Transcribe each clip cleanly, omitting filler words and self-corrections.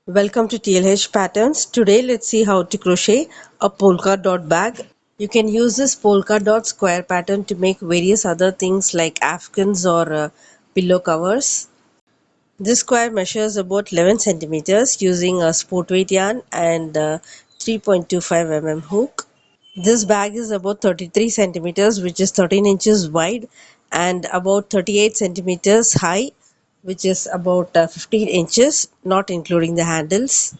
Welcome to TLH Patterns. Today let's see how to crochet a polka dot bag. You can use this polka dot square pattern to make various other things like afghans or pillow covers. This square measures about 11 centimeters using a sport weight yarn and 3.25 mm hook. This bag is about 33 centimeters, which is 13 inches wide, and about 38 centimeters high, which is about 15 inches, not including the handles.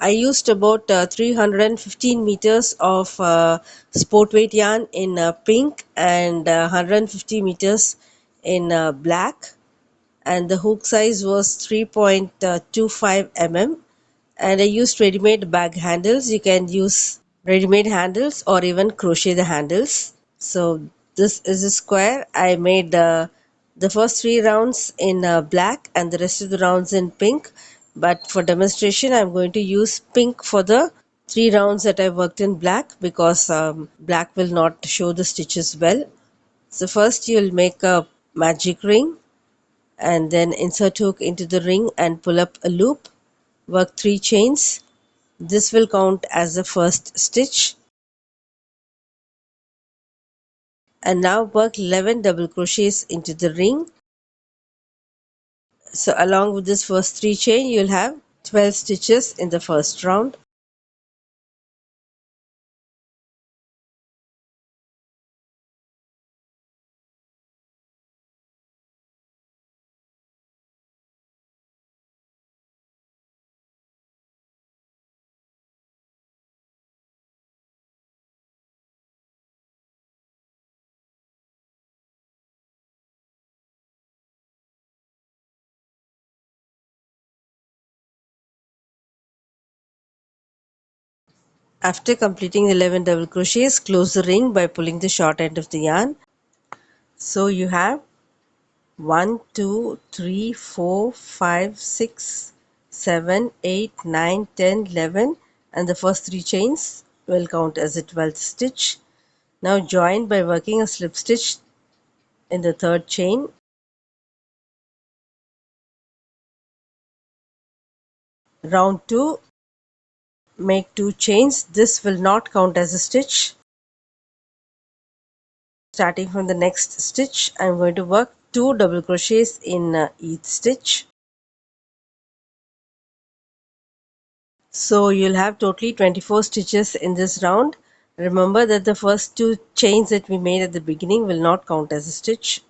I used about 315 meters of sport weight yarn in pink and 150 meters in black, and the hook size was 3.25 mm. And I used ready-made bag handles. You can use ready-made handles or even crochet the handles. So this is a square. I made the first three rounds in black and the rest of the rounds in pink, but for demonstration I'm going to use pink for the three rounds that I worked in black because black will not show the stitches well. So first you'll make a magic ring and then insert hook into the ring and pull up a loop. Work 3 chains. This will count as the first stitch. And now work 11 double crochets into the ring. So along with this first 3 chain you'll have 12 stitches in the first round. After completing the 11 double crochets, close the ring by pulling the short end of the yarn. So you have 1, 2, 3, 4, 5, 6, 7, 8, 9, 10, 11, and the first 3 chains will count as a 12th stitch. Now join by working a slip stitch in the third chain. Round 2, make 2 chains. This will not count as a stitch. Starting from the next stitch, I am going to work 2 double crochets in each stitch. So you'll have totally 24 stitches in this round. Remember that the first 2 chains that we made at the beginning will not count as a stitch.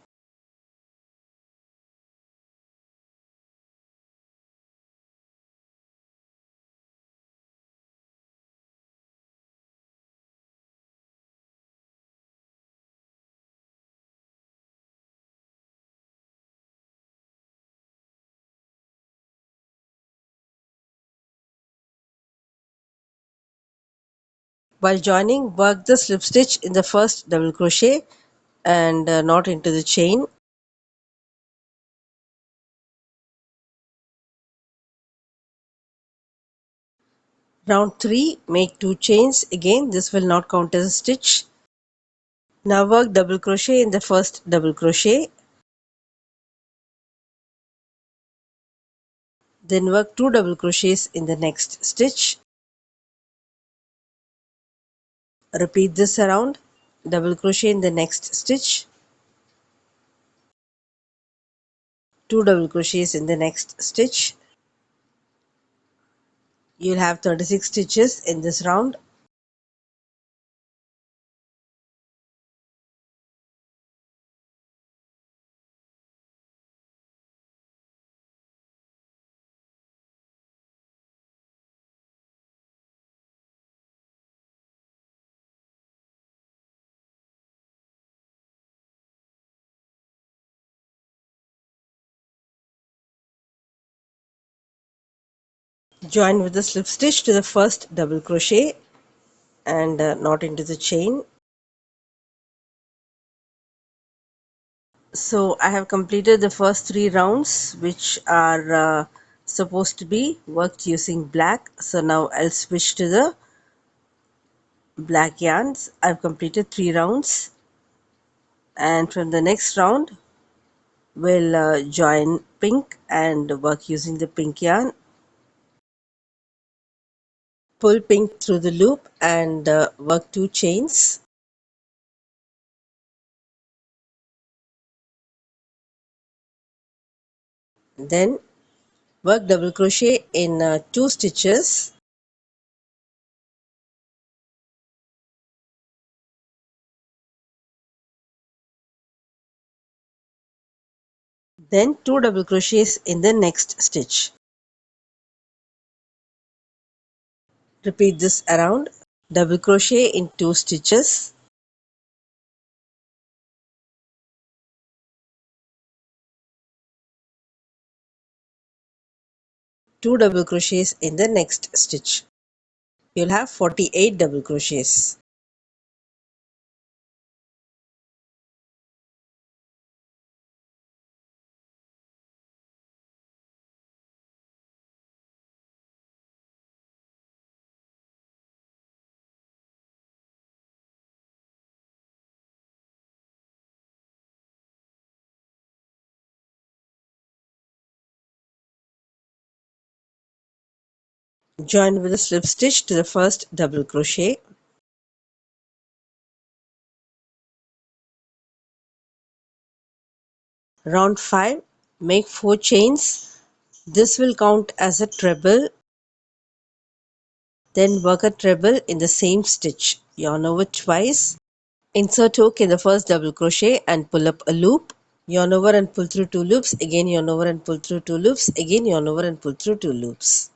While joining, work the slip stitch in the first double crochet and not into the chain. Round 3, make 2 chains. Again, this will not count as a stitch. Now work double crochet in the first double crochet. Then work 2 double crochets in the next stitch. Repeat this around. Double crochet in the next stitch. 2 double crochets in the next stitch. You'll have 36 stitches in this round. Join with the slip stitch to the first double crochet and not into the chain. So I have completed the first 3 rounds, which are supposed to be worked using black. So now I'll switch to the black yarns. I've completed 3 rounds, and from the next round we'll join pink and work using the pink yarn. Pull pink through the loop and work 2 chains. Then work double crochet in 2 stitches. Then 2 double crochets in the next stitch. Repeat this around. Double crochet in 2 stitches. Two double crochets in the next stitch. You'll have 48 double crochets. Join with a slip stitch to the first double crochet. Round 5, make 4 chains. This will count as a treble. Then work a treble in the same stitch. Yarn over twice. Insert hook in the first double crochet and pull up a loop. Yarn over and pull through 2 loops. Again yarn over and pull through 2 loops. Again yarn over and pull through 2 loops.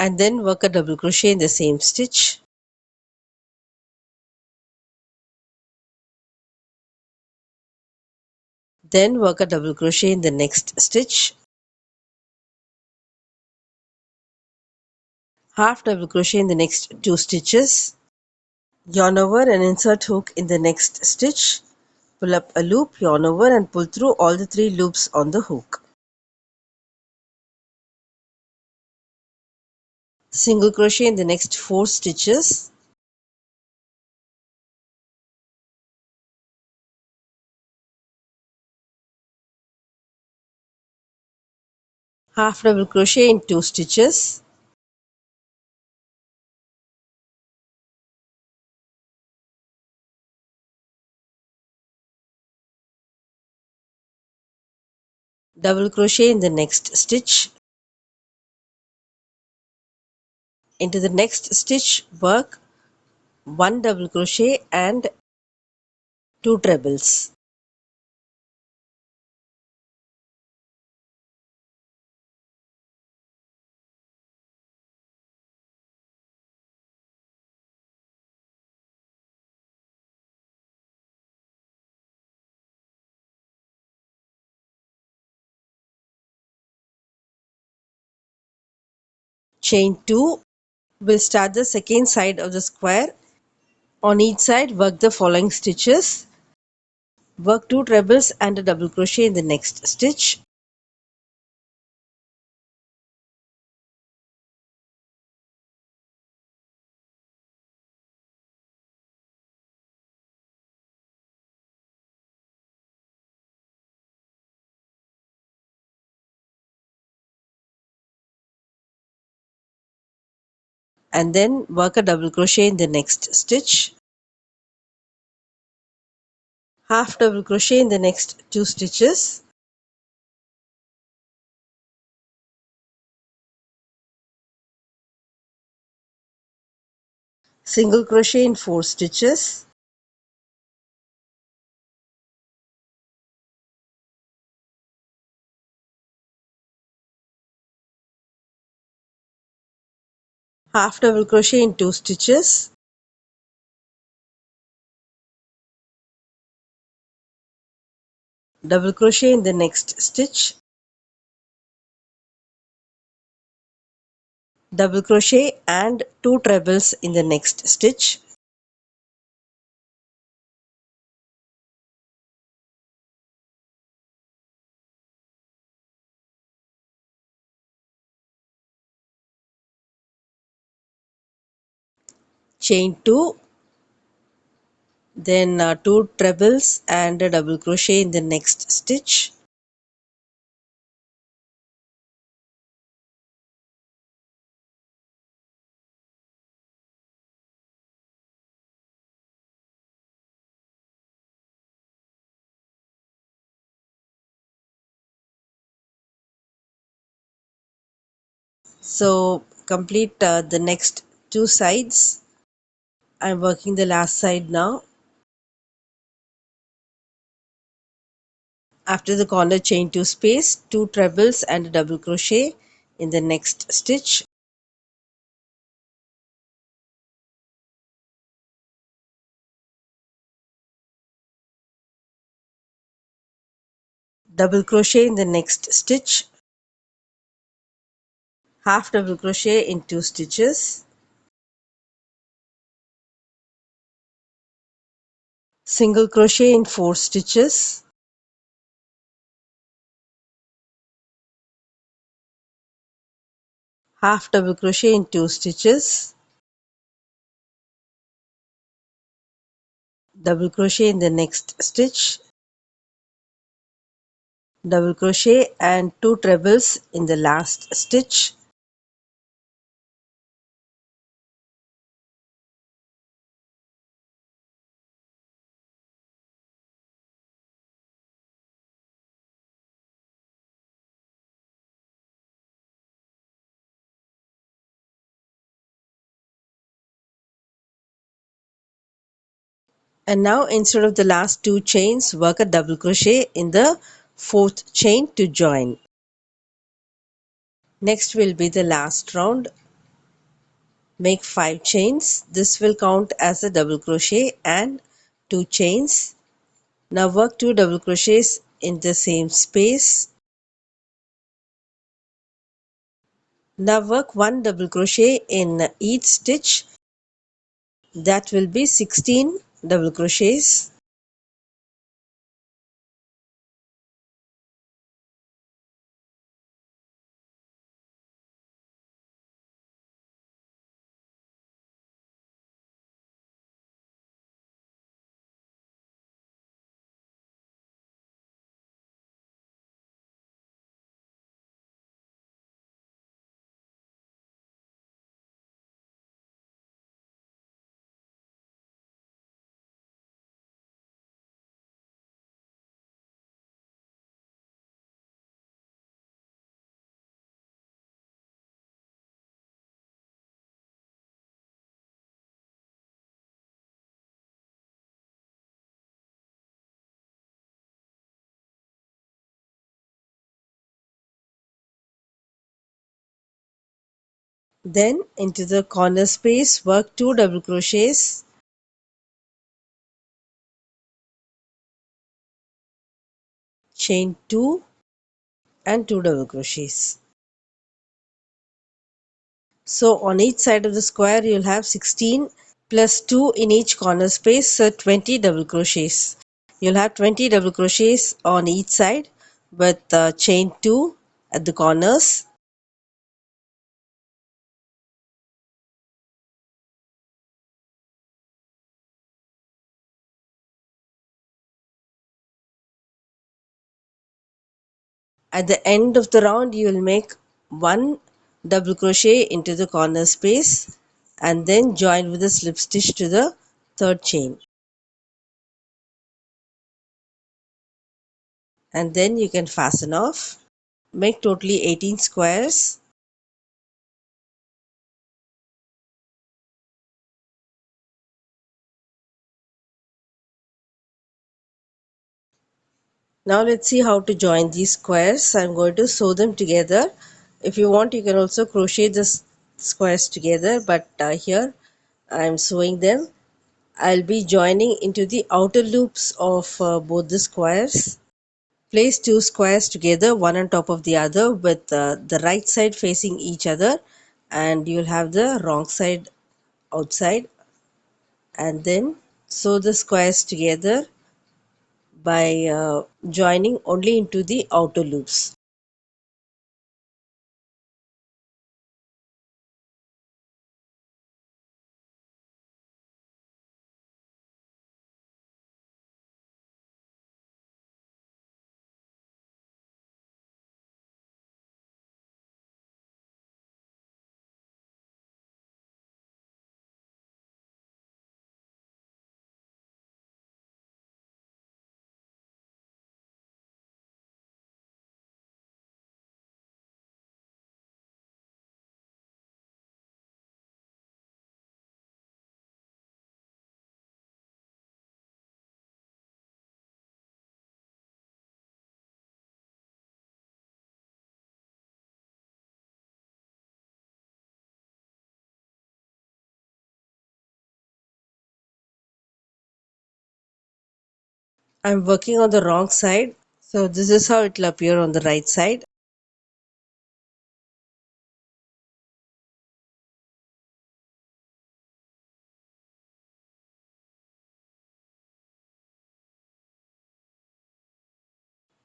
And then work a double crochet in the same stitch. Then work a double crochet in the next stitch. Half double crochet in the next 2 stitches. Yarn over and insert hook in the next stitch. Pull up a loop, yarn over and pull through all the 3 loops on the hook. Single crochet in the next 4 stitches. Half double crochet in 2 stitches. Double crochet in the next stitch. Into the next stitch work 1 double crochet and 2 trebles. Chain 2. We'll start the second side of the square. On each side work the following stitches. Work 2 trebles and a double crochet in the next stitch. And then work a double crochet in the next stitch. Half double crochet in the next 2 stitches. Single crochet in 4 stitches. Half double crochet in 2 stitches. Double crochet in the next stitch. Double crochet and 2 trebles in the next stitch. Chain 2, then 2 trebles and a double crochet in the next stitch. So complete the next two sides. I'm working the last side now. After the corner, chain 2 space, 2 trebles and a double crochet in the next stitch. Double crochet in the next stitch. Half double crochet in 2 stitches. Single crochet in 4 stitches. Half double crochet in 2 stitches. Double crochet in the next stitch. Double crochet and 2 trebles in the last stitch. And now instead of the last 2 chains, work a double crochet in the 4th chain to join. Next will be the last round. Make 5 chains. This will count as a double crochet and 2 chains. Now work 2 double crochets in the same space. Now work 1 double crochet in each stitch. That will be 16 double crochets. Then into the corner space, work 2 double crochets. Chain 2 and 2 double crochets. So on each side of the square you'll have 16 plus 2 in each corner space, so 20 double crochets. You'll have 20 double crochets on each side with chain 2 at the corners. At the end of the round you will make 1 double crochet into the corner space and then join with a slip stitch to the 3rd chain, and then you can fasten off. Make totally 18 squares. Now let's see how to join these squares. I'm going to sew them together. If you want, you can also crochet the squares together, but here I'm sewing them. I'll be joining into the outer loops of both the squares. Place 2 squares together, one on top of the other, with the right side facing each other, and you'll have the wrong side outside. And then sew the squares together by joining only into the outer loops. I'm working on the wrong side, so this is how it will appear on the right side.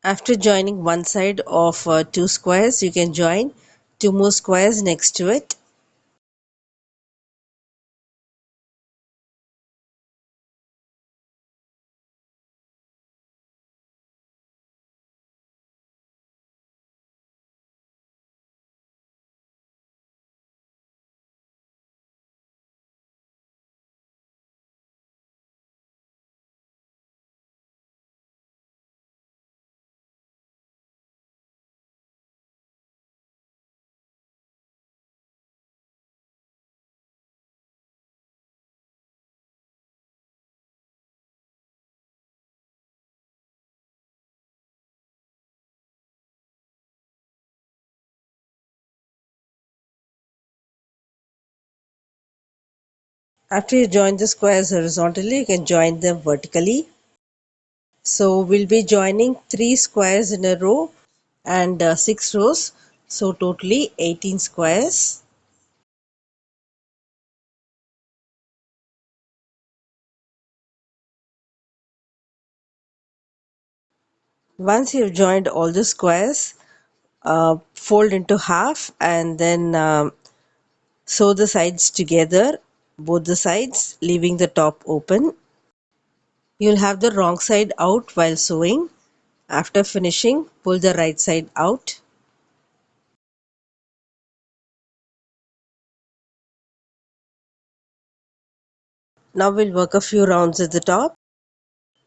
After joining one side of two squares, you can join two more squares next to it. After you join the squares horizontally, you can join them vertically. So we'll be joining 3 squares in a row and 6 rows. So totally 18 squares. Once you've joined all the squares, fold into half and then sew the sides together, both the sides, leaving the top open. You'll have the wrong side out while sewing. After finishing, pull the right side out. Now we'll work a few rounds at the top.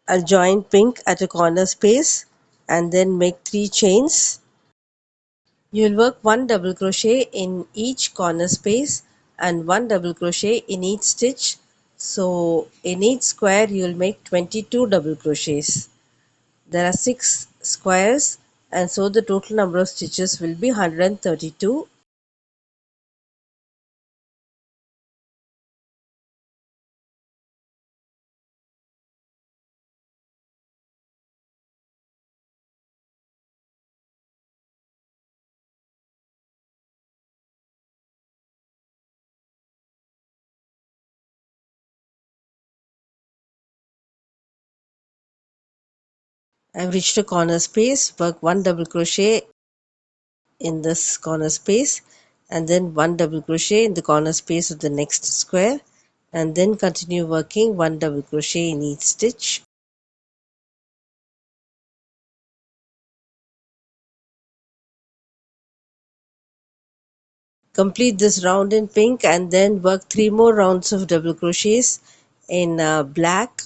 I'll join pink at a corner space and then make 3 chains. You'll work 1 double crochet in each corner space and 1 double crochet in each stitch. So in each square you'll make 22 double crochets. There are 6 squares and so the total number of stitches will be 132. I've reached a corner space, work 1 double crochet in this corner space and then 1 double crochet in the corner space of the next square and then continue working 1 double crochet in each stitch. Complete this round in pink and then work 3 more rounds of double crochets in black.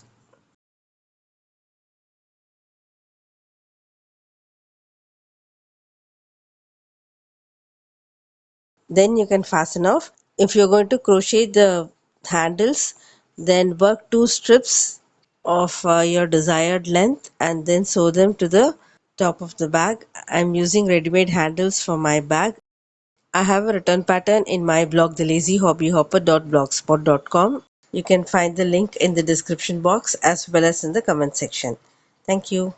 Then you can fasten off. If you're going to crochet the handles, then work 2 strips of your desired length and then sew them to the top of the bag. I'm using ready-made handles for my bag. I have a return pattern in my blog thelazyhobbyhopper.blogspot.com. You can find the link in the description box as well as in the comment section. Thank you.